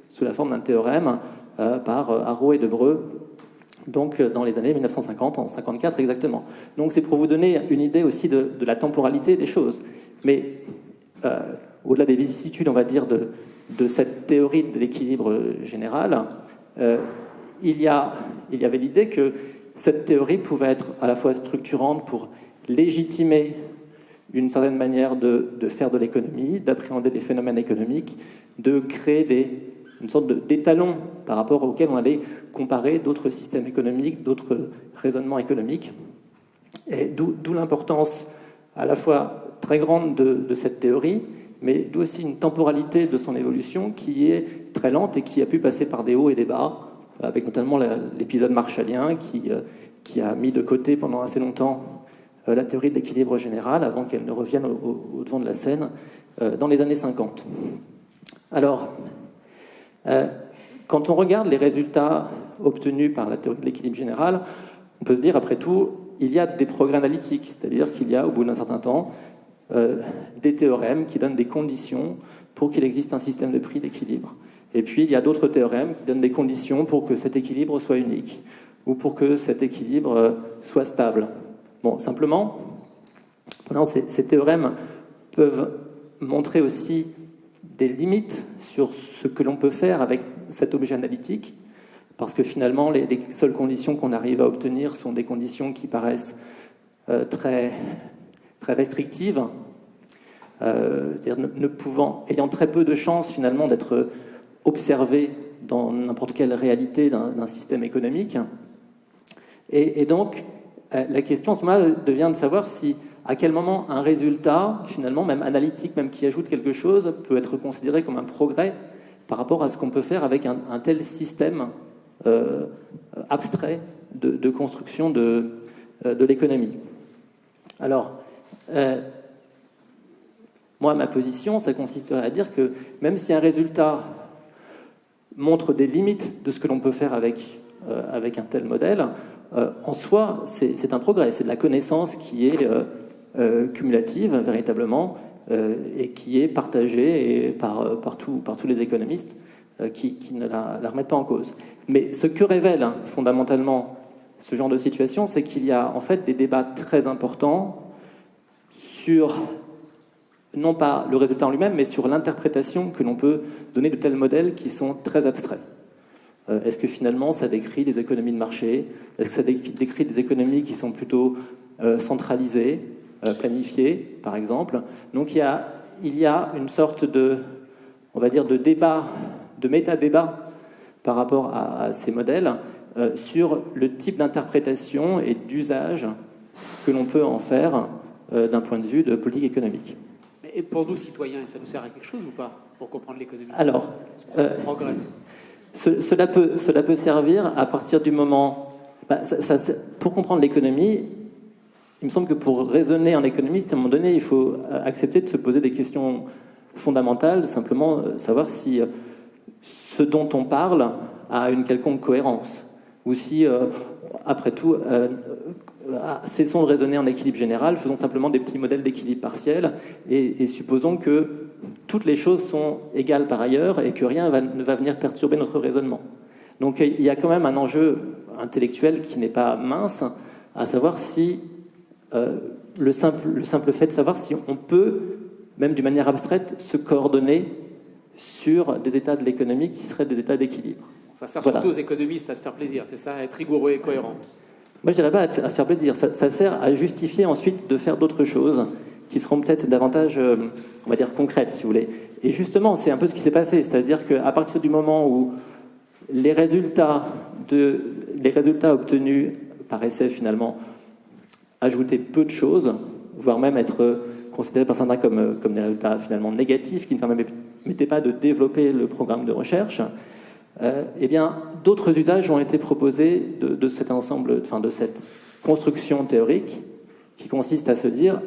sous la forme d'un théorème par Arro et Debreu, donc dans les années 1950, en 54 exactement. Donc c'est pour vous donner une idée aussi de la temporalité des choses. Mais au-delà des vicissitudes, on va dire, de cette théorie de l'équilibre général, il y avait l'idée que cette théorie pouvait être à la fois structurante pour légitimer une certaine manière de faire de l'économie, d'appréhender des phénomènes économiques, de créer une sorte d'étalon par rapport auquel on allait comparer d'autres systèmes économiques, d'autres raisonnements économiques. Et d'où l'importance à la fois très grande de cette théorie, mais d'où aussi une temporalité de son évolution qui est très lente et qui a pu passer par des hauts et des bas, avec notamment l'épisode marshallien qui a mis de côté pendant assez longtemps la théorie de l'équilibre général avant qu'elle ne revienne au devant de la scène dans les années 50. Alors, quand on regarde les résultats obtenus par la théorie de l'équilibre général, on peut se dire, après tout, il y a des progrès analytiques, c'est-à-dire qu'il y a, au bout d'un certain temps, des théorèmes qui donnent des conditions pour qu'il existe un système de prix d'équilibre. Et puis, il y a d'autres théorèmes qui donnent des conditions pour que cet équilibre soit unique, ou pour que cet équilibre soit stable. Bon, simplement, ces théorèmes peuvent montrer aussi des limites sur ce que l'on peut faire avec cet objet analytique, parce que finalement, les seules conditions qu'on arrive à obtenir sont des conditions qui paraissent très, très restrictives, c'est-à-dire ayant très peu de chances finalement d'être observées dans n'importe quelle réalité d'un système économique. Et donc, la question à ce moment-là devient de savoir à quel moment un résultat, finalement, même analytique, même qui ajoute quelque chose, peut être considéré comme un progrès par rapport à ce qu'on peut faire avec un tel système abstrait de construction de l'économie. Alors, moi, ma position, ça consisterait à dire que même si un résultat montre des limites de ce que l'on peut faire avec un tel modèle, en soi, c'est un progrès. C'est de la connaissance qui est cumulative, véritablement, et qui est partagée par tous les économistes qui ne la remettent pas en cause. Mais ce que révèle fondamentalement ce genre de situation, c'est qu'il y a en fait des débats très importants sur, non pas le résultat en lui-même, mais sur l'interprétation que l'on peut donner de tels modèles qui sont très abstraits. Est-ce que finalement ça décrit des économies de marché? Est-ce que ça décrit des économies qui sont plutôt centralisées, planifiées, par exemple? Donc il y a une sorte on va dire, de débat, de méta-débat par rapport à ces modèles sur le type d'interprétation et d'usage que l'on peut en faire d'un point de vue de politique économique. Et pour nous, citoyens, ça nous sert à quelque chose ou pas pour comprendre l'économie? Alors, progrès. Cela peut servir à partir du moment... pour comprendre l'économie, il me semble que pour raisonner en économiste, à un moment donné, il faut accepter de se poser des questions fondamentales, simplement savoir si ce dont on parle a une quelconque cohérence, ou si, après tout, cessons de raisonner en équilibre général, faisons simplement des petits modèles d'équilibre partiel, et supposons que toutes les choses sont égales par ailleurs et que rien ne va venir perturber notre raisonnement. Donc il y a quand même un enjeu intellectuel qui n'est pas mince, à savoir si le simple fait de savoir si on peut, même d'une manière abstraite, se coordonner sur des états de l'économie qui seraient des états d'équilibre. Ça sert surtout aux économistes à se faire plaisir, c'est ça, à être rigoureux et cohérent. Moi, je dirais pas à se faire plaisir. Ça sert à justifier ensuite de faire d'autres choses qui seront peut-être davantage, on va dire, concrètes, si vous voulez. Et justement, c'est un peu ce qui s'est passé. C'est-à-dire qu'à partir du moment où les résultats obtenus paraissaient finalement ajouter peu de choses, voire même être considérés par certains comme des résultats finalement négatifs, qui ne permettaient pas de développer le programme de recherche, eh bien, d'autres usages ont été proposés de cet ensemble, enfin de cette construction théorique, qui consiste à se dire,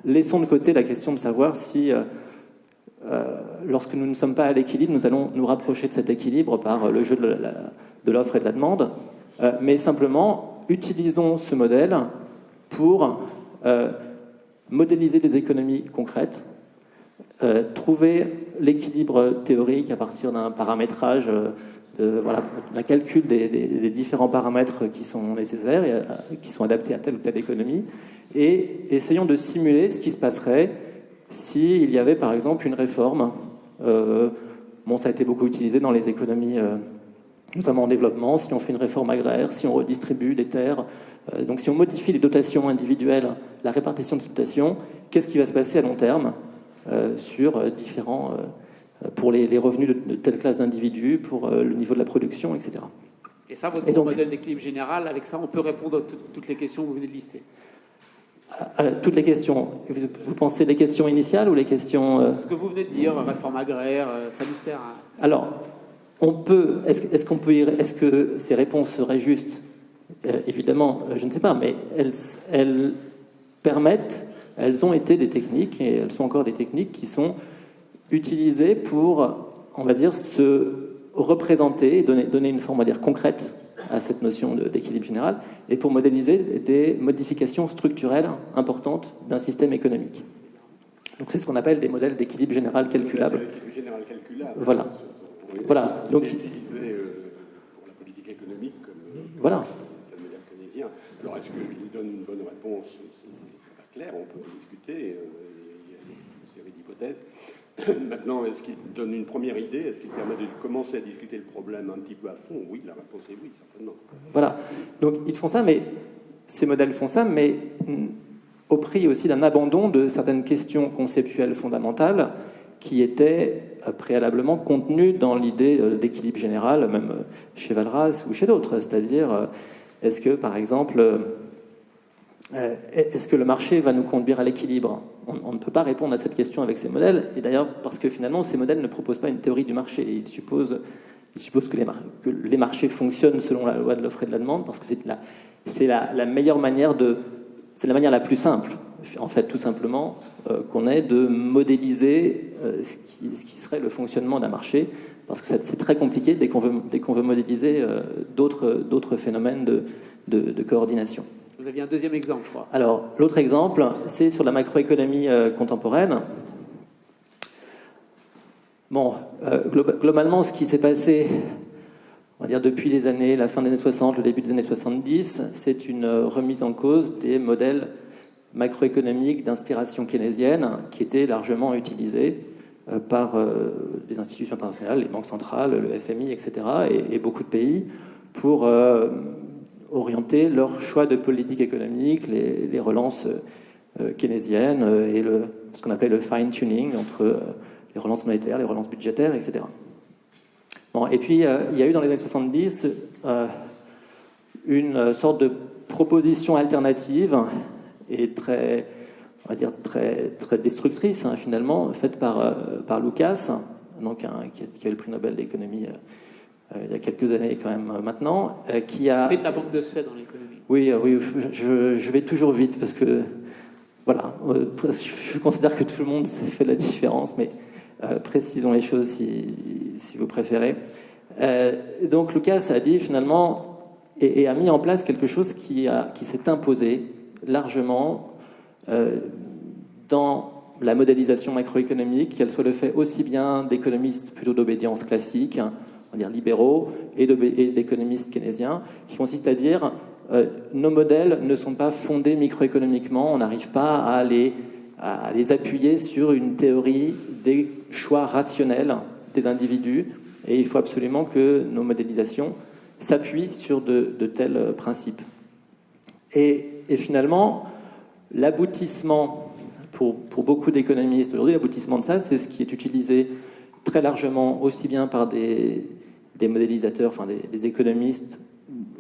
laissons de côté la question de savoir si, lorsque nous ne sommes pas à l'équilibre, nous allons nous rapprocher de cet équilibre par le jeu de l'offre et de la demande, mais simplement utilisons ce modèle pour modéliser les économies concrètes, trouver l'équilibre théorique à partir d'un paramétrage, d'un calcul des différents paramètres qui sont nécessaires et qui sont adaptés à telle ou telle économie, et essayons de simuler ce qui se passerait s'il y avait par exemple une réforme. Ça a été beaucoup utilisé dans les économies, notamment en développement, si on fait une réforme agraire, si on redistribue des terres, donc si on modifie les dotations individuelles, la répartition de ces dotations, qu'est-ce qui va se passer à long terme sur différents, pour les revenus de telle classe d'individus, pour le niveau de la production, etc. Et ça, votre modèle d'équilibre général, avec ça, on peut répondre à toutes les questions que vous venez de lister. toutes les questions. Vous pensez les questions initiales ou les questions... Ce que vous venez de dire, réforme agraire, ça nous sert à... Alors, est-ce que ces réponses seraient justes? Évidemment, je ne sais pas, mais elles permettent, elles ont été des techniques, et elles sont encore des techniques qui sont utilisées pour, on va dire, se représenter, donner une forme, on va dire, concrète à cette notion d'équilibre général, et pour modéliser des modifications structurelles importantes d'un système économique. Donc c'est ce qu'on appelle des modèles d'équilibre général calculable. L'équilibre général calculable. Voilà. Voilà. Donc, utilisé pour la politique économique comme voilà. le modèle keynésien. Alors est-ce qu'il donne une bonne réponse? C'est pas clair, on peut en discuter. Il y a une série d'hypothèses. Maintenant, est-ce qu'il donne une première idée? Est-ce qu'il permet de commencer à discuter le problème un petit peu à fond? Oui, la réponse est oui, certainement. Voilà. Donc ils font ça, mais ces modèles font ça, mais au prix aussi d'un abandon de certaines questions conceptuelles fondamentales qui étaient préalablement contenues dans l'idée d'équilibre général, même chez Walras ou chez d'autres. C'est-à-dire, est-ce que, par exemple, est-ce que le marché va nous conduire à l'équilibre? On ne peut pas répondre à cette question avec ces modèles, et d'ailleurs parce que finalement ces modèles ne proposent pas une théorie du marché. Ils supposent que les marchés fonctionnent selon la loi de l'offre et de la demande, parce que c'est la meilleure manière c'est la manière la plus simple, en fait, tout simplement, qu'on ait de modéliser ce qui serait le fonctionnement d'un marché, parce que c'est très compliqué dès qu'on veut modéliser d'autres phénomènes de coordination. Vous aviez un deuxième exemple, je crois. Alors, l'autre exemple, c'est sur la macroéconomie contemporaine. Bon, globalement, ce qui s'est passé, on va dire depuis la fin des années 60, le début des années 70, c'est une remise en cause des modèles macroéconomiques d'inspiration keynésienne qui étaient largement utilisés par les institutions internationales, les banques centrales, le FMI, etc., et beaucoup de pays pour orienter leur choix de politique économique, les relances keynésiennes et ce qu'on appelait le fine-tuning entre les relances monétaires, les relances budgétaires, etc. Bon, et puis, il y a eu dans les années 70 une sorte de proposition alternative et très, on va dire, très destructrice, hein, finalement, faite par Lucas, donc, qui a eu le prix Nobel d'économie il y a quelques années quand même maintenant, qui a... Fait de la Banque de Suède dans l'économie. Oui, je vais toujours vite parce que, voilà, je considère que tout le monde fait la différence, mais précisons les choses si vous préférez. Donc Lucas a dit finalement, et a mis en place quelque chose qui s'est imposé largement dans la modélisation macroéconomique, qu'elle soit le fait aussi bien d'économistes plutôt d'obédience classique, on va dire libéraux, et d'économistes keynésiens, qui consiste à dire nos modèles ne sont pas fondés microéconomiquement, on n'arrive pas à les appuyer sur une théorie des choix rationnels des individus, et il faut absolument que nos modélisations s'appuient sur de tels principes. Et finalement, l'aboutissement, pour beaucoup d'économistes aujourd'hui, l'aboutissement de ça, c'est ce qui est utilisé très largement aussi bien par des modélisateurs, enfin des économistes,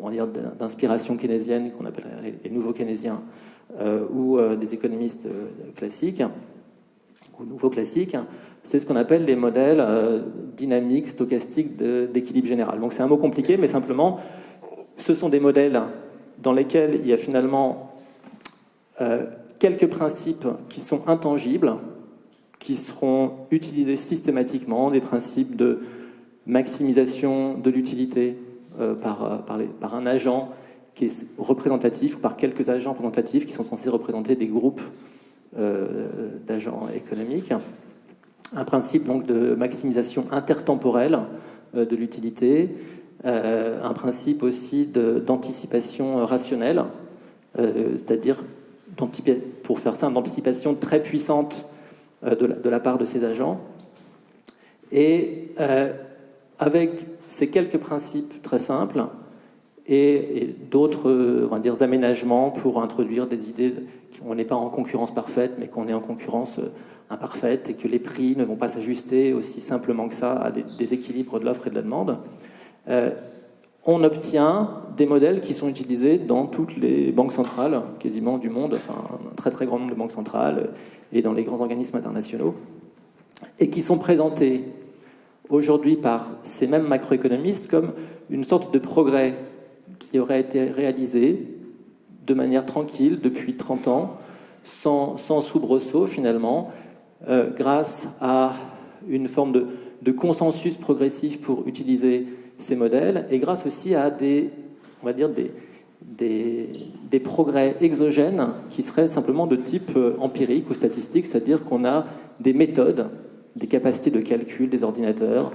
on va dire d'inspiration keynésienne, qu'on appelle les nouveaux keynésiens, ou des économistes classiques, ou nouveaux classiques, c'est ce qu'on appelle les modèles dynamiques, stochastiques d'équilibre général. Donc c'est un mot compliqué, mais simplement, ce sont des modèles dans lesquels il y a finalement quelques principes qui sont intangibles, qui seront utilisés systématiquement, des principes de maximisation de l'utilité par un agent qui est représentatif, ou par quelques agents représentatifs qui sont censés représenter des groupes d'agents économiques. Un principe donc de maximisation intertemporelle de l'utilité, un principe aussi d'anticipation rationnelle, c'est-à-dire, pour faire simple, d'anticipation très puissante de la part de ces agents. Et avec ces quelques principes très simples et d'autres, on va dire, aménagements pour introduire des idées qu'on n'est pas en concurrence parfaite, mais qu'on est en concurrence imparfaite et que les prix ne vont pas s'ajuster aussi simplement que ça à des déséquilibres de l'offre et de la demande, on obtient des modèles qui sont utilisés dans toutes les banques centrales, quasiment du monde, enfin un très très grand nombre de banques centrales et dans les grands organismes internationaux, et qui sont présentés aujourd'hui par ces mêmes macroéconomistes comme une sorte de progrès qui aurait été réalisé de manière tranquille depuis 30 ans, sans soubresaut finalement, grâce à une forme de consensus progressif pour utiliser ces modèles, et grâce aussi à des progrès exogènes qui seraient simplement de type empirique ou statistique, c'est-à-dire qu'on a des méthodes, des capacités de calcul des ordinateurs,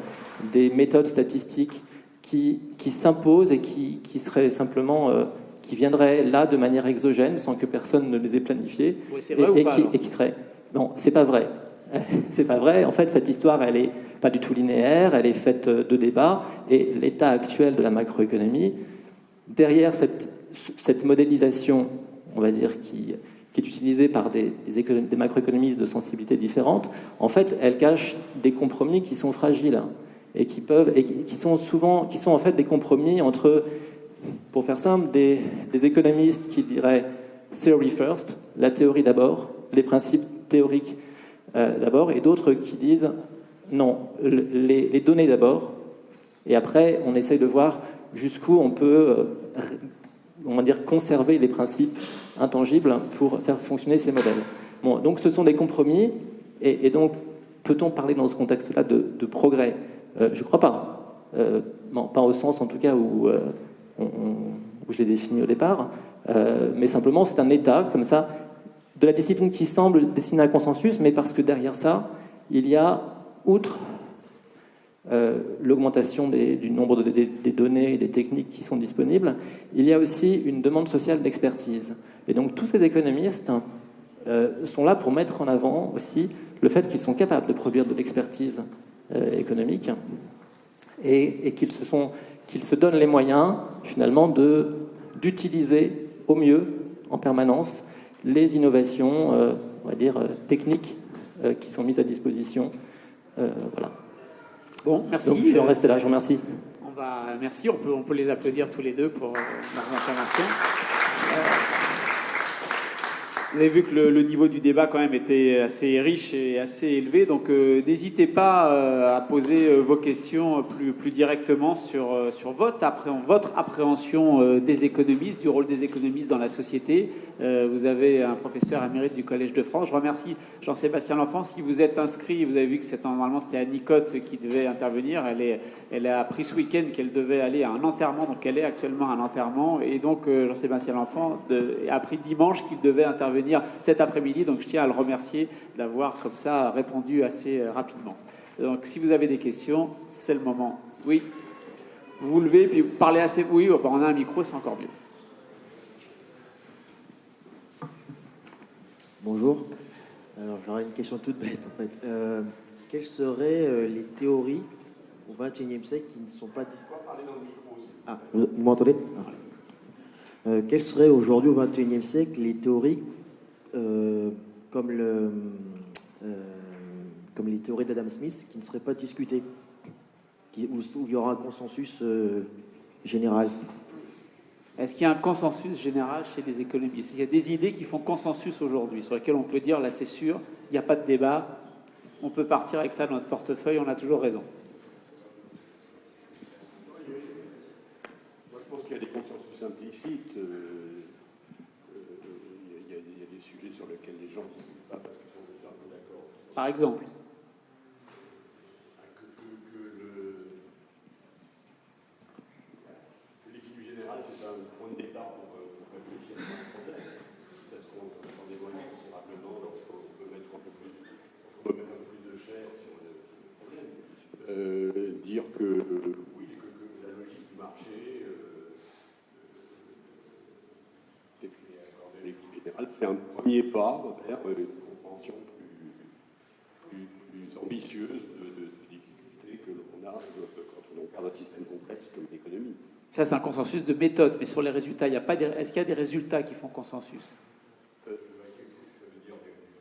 des méthodes statistiques qui s'imposent et qui seraient simplement... qui viendraient là de manière exogène, sans que personne ne les ait planifiées, oui, c'est vrai et qui seraient... Non, c'est pas vrai. C'est pas vrai. En fait, cette histoire, elle est pas du tout linéaire, elle est faite de débats, et l'état actuel de la macroéconomie, derrière cette modélisation, on va dire, qui est utilisée par des macroéconomistes de sensibilités différentes, en fait, elle cache des compromis qui sont fragiles et qui sont en fait des compromis entre, pour faire simple, des économistes qui diraient theory first, la théorie d'abord, les principes théoriques d'abord, et d'autres qui disent non, les données d'abord, et après on essaye de voir jusqu'où on peut on va dire conserver les principes intangibles pour faire fonctionner ces modèles. Bon, donc ce sont des compromis, et donc peut-on parler dans ce contexte-là de progrès? Je crois pas. Non, pas au sens en tout cas où je l'ai défini au départ, mais simplement c'est un état comme ça de la discipline qui semble destiner un consensus, mais parce que derrière ça, il y a, outre l'augmentation du nombre des données et des techniques qui sont disponibles, il y a aussi une demande sociale d'expertise. Et donc tous ces économistes sont là pour mettre en avant aussi le fait qu'ils sont capables de produire de l'expertise économique, et qu'ils se donnent les moyens, finalement, d'utiliser au mieux, en permanence, les innovations, on va dire, techniques qui sont mises à disposition. Voilà. Bon, merci. Donc, je vais en rester là, je vous remercie. Merci, on peut les applaudir tous les deux pour leurs interventions. Vous avez vu que le niveau du débat quand même était assez riche et assez élevé, donc n'hésitez pas à poser vos questions plus directement sur votre appréhension des économistes, du rôle des économistes dans la société. Vous avez un professeur émérite du Collège de France. Je remercie Jean-Sébastien Lenfant. Si vous êtes inscrit, vous avez vu que normalement c'était Annie Cotte qui devait intervenir. Elle a appris ce week-end qu'elle devait aller à un enterrement, donc elle est actuellement à un enterrement, et donc Jean-Sébastien Lenfant a appris dimanche qu'il devait intervenir cet après-midi, donc je tiens à le remercier d'avoir comme ça répondu assez rapidement. Donc si vous avez des questions, c'est le moment. Oui, vous vous levez, puis vous parlez assez... Oui, on a un micro, c'est encore mieux. Bonjour. Alors j'aurais une question toute bête en fait. Quelles seraient les théories au XXIe siècle qui ne sont pas disponibles? Ah, vous m'entendez? Quelles seraient aujourd'hui au XXIe siècle les théories comme les théories d'Adam Smith qui ne seraient pas discutées, où il y aura un consensus général? Est-ce qu'il y a un consensus général chez les économistes? Il y a des idées qui font consensus aujourd'hui, sur lesquelles on peut dire, là c'est sûr, il n'y a pas de débat, on peut partir avec ça dans notre portefeuille, on a toujours raison. Moi je pense qu'il y a des consensus implicites. Il y a des sujets sur lesquels les gens ne discutent pas parce qu'ils sont un peu d'accord. Par exemple l'équilibre général, c'est un point de départ pour réfléchir à un problème. Parce qu'on s'en éloigne considérablement lorsqu'on peut mettre un peu plus de chair sur le problème. Dire que oui, que la logique du marché accorder l'équilibre général, c'est un premier pas vers une compréhension plus ambitieuse de difficultés que l'on a quand on parle d'un système complexe comme l'économie. Ça, c'est un consensus de méthode, mais sur les résultats, est-ce qu'il y a des résultats qui font consensus?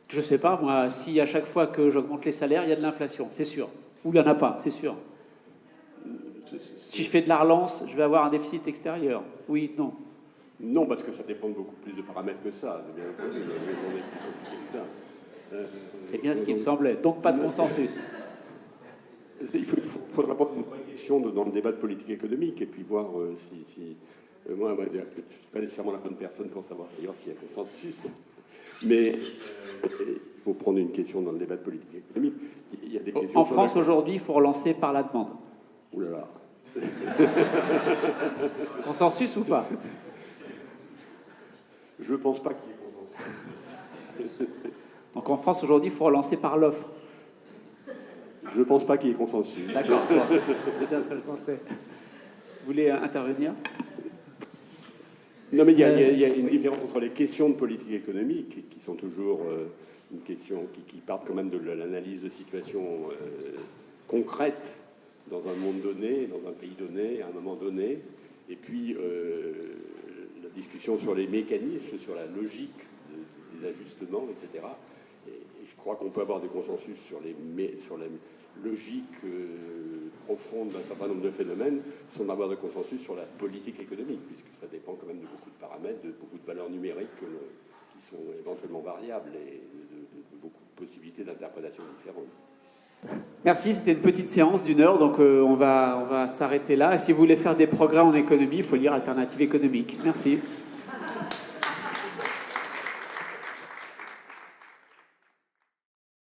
Je ne sais pas, moi, si à chaque fois que j'augmente les salaires, il y a de l'inflation, c'est sûr. Ou il n'y en a pas, c'est sûr. Si je fais de la relance, je vais avoir un déficit extérieur. Oui, non. Non, parce que ça dépend de beaucoup plus de paramètres que ça, bien entendu. On est plus compliqué que ça. C'est bien ce qui me semblait. Donc pas de consensus. Il faudra prendre une vraie question dans le débat de politique économique et puis voir si moi, je ne suis pas nécessairement la bonne personne pour savoir d'ailleurs s'il y a consensus. Mais il faut prendre une question dans le débat de politique économique. Il y a des questions en France, aujourd'hui, il faut relancer par la demande. Ouh là là. Consensus ou pas? Je ne pense pas qu'il y ait consensus. Donc en France, aujourd'hui, il faut relancer par l'offre. Je ne pense pas qu'il y ait consensus. D'accord, c'est bien ce que je pensais. Vous voulez intervenir? Non, mais il y a une différence entre les questions de politique économique, qui sont toujours une question qui partent quand même de l'analyse de situation concrète dans un monde donné, dans un pays donné, à un moment donné, et puis la discussion sur les mécanismes, sur la logique des ajustements, etc. Et je crois qu'on peut avoir des consensus sur la logique profonde d'un certain nombre de phénomènes sans avoir de consensus sur la politique économique, puisque ça dépend quand même de beaucoup de paramètres, de beaucoup de valeurs numériques qui sont éventuellement variables et de beaucoup de possibilités d'interprétation différentes. Merci, c'était une petite séance d'1 heure, donc on va s'arrêter là. Et si vous voulez faire des progrès en économie, il faut lire Alternative économique. Merci.